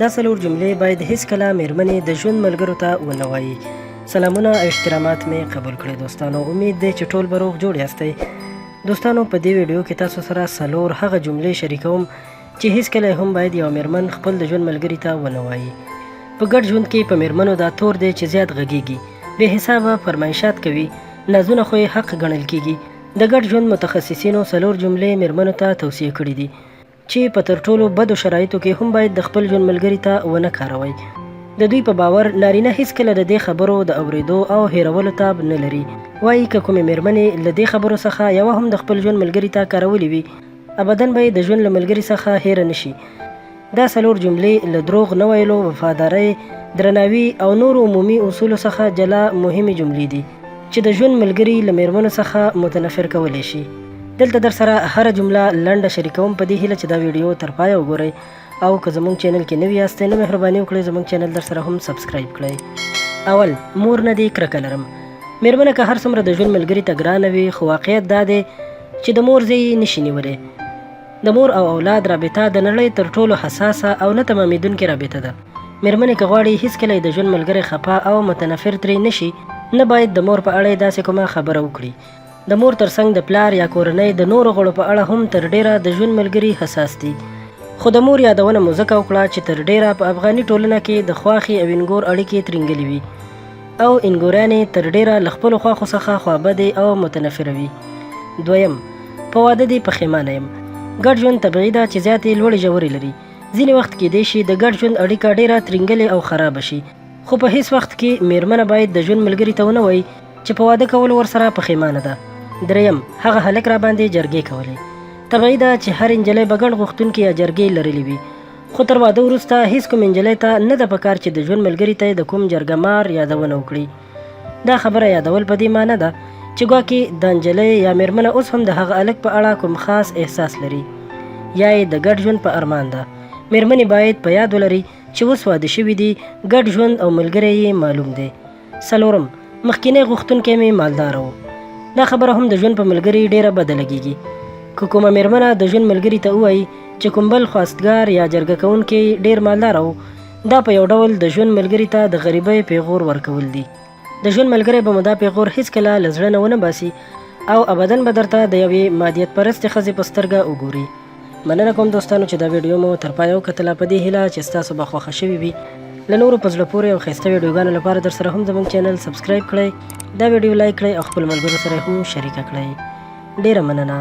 دا څلور جملې باید هیڅکله میرمنې د ژوند ملګرو ته ونه وایي. سلامونه او احترامات مې قبول کړئ دوستانو. امید دی چې ټول به روغ جوړ یاستئ. دوستانو په دې ویډیو کې تاسو سره څلور هغه جملې شریکوم چې هیڅکله هم باید یو میرمن خپل د ژوند ملګري ته ونه وایي. په ګډ ژوند کې په میرمنو دا تور دی چې زیات غږیږي، بې حسابه فرمایشات کوي، نازونه خو یې حق ګڼل کیږي. د ګډ ژوند متخصصینو څلور جملې میرمنو ته توصیه کړي دي چې په تر ټولو بدو شرایطو کې هم باید د خپل ژوند ملګري ته ونه کاروئ. د دوی په باور نارینه هیڅکله د دې خبرو د اوریدو او هیرولو تاب نه لري. وایي که کومې میرمنې له دې خبرو څخه یوه هم د خپل ژوند ملګري ته کارولې وي، ابدا به یې د ژوند له ملګري څخه هیره نشي. دا څلور جملې له دروغ نه ویلو، وفادارۍ، درناوي او نورو عمومي اصولو څخه جلا مهمې جملې دي چې د ژوند ملګري له میرمنو څخه متنفر کولی شي. دلته در سره هره جمله لنډه شریکوم په دې هیله چې دا ویډیو تر پایه وګورئ، او که زموږ چینل کې نوي یاستئ نو مهرباني وکړئ زموږ چینل در سره هم سبسکرایب کړئ. اول، مور نه دې کرکه لرم. میرمنه که هر څومره د ژوند ملګري ته ګرانه وي، خو واقعیت دا دی چې د مور ځای یې نشي نیولی. د مور او اولاد رابطه د نړۍ تر ټولو حساسه او نه تمامېدونکې رابطه ده. میرمنې که غواړي هیڅکله د ژوند ملګری خفه او متنفر ترې نشي، نه باید د مور په اړه داسې کومه خبره وکړي. د مور ترڅنګ د پلار یا کورنۍ د نورو غړو په اړه هم تر ډیره د ژوند ملګري حساس دي. خو د مور یادونه مو ځکه وکړه چې تر ډیره په افغاني ټولنه کې د خواښې او انګور اړیکې ترینګلې وي، او انګورانې تر ډیره له خپلو خواښو څخه خوابدې او متنفره وي. دویم، په واده دې پښیمانه یم. ګډ ژوند طبیعي ده چې زیاتې لوړې ژورې لري. ځینې وخت کیدای شي د ګډ ژوند اړیکه ډیره ترینګلې او خرابه شي، خو په هیڅ وخت کې میرمنه باید د ژوند ملګري ته ونه وایي چې په واده کولو ورسره پښیمانه ده. دریم، هغه هلک را باندې جرګې کولې. طبیعي ده چې هر نجلۍ به ګڼ غوښتونکې یا جرګې لرلې وي، خو تر واده وروسته هیڅ کوم نجلۍ ته نه ده پکار چې د ژوند ملګري ته د کوم جرګه مار یادونه وکړي. دا خبره یادول په دې معنی ده چې ګواکې دا نجلۍ یا میرمنه اوس هم د هغه هلک په اړه کوم خاص احساس لري، یا یې د ګډ ژوند په ارمان ده. میرمنې باید په یاد ولري چې اوس واده شوي دي، ګډ ژوند او ملګری یې معلوم دی. څلورم، مخکینی غوښتونکی مې مالدار و. دا خبره هم د ژوند په ملګري ډیره بده لګیږي. که کومه میرمنه د ژوند ملګري ته ووایي چې کوم بل خواستګار یا جرګه کوونکی ډیر مالدار و، دا په یو ډول د ژوند ملګري ته د غریبۍ پیغور ورکول دي. د ژوند ملګری به مو دا پیغور هیڅکله له زړه نه ونه باسي او ابدا به درته د یوې مادیت پرستې ښځې په سترګه وګوري. مننه کوم دوستانو چې دا ویډیو مو تر پایه وکتله. په دې هیله چې ستاسو به خوښه شوې وي. له نورو په زړه پورې او ښایسته ویډیوګانو لپاره در سره هم زموږ چینل سبسکرایب کړئ، دا ویډیو لایک کړئ او خپل ملګرو سره هم شریکه کړئ. ډیره مننه.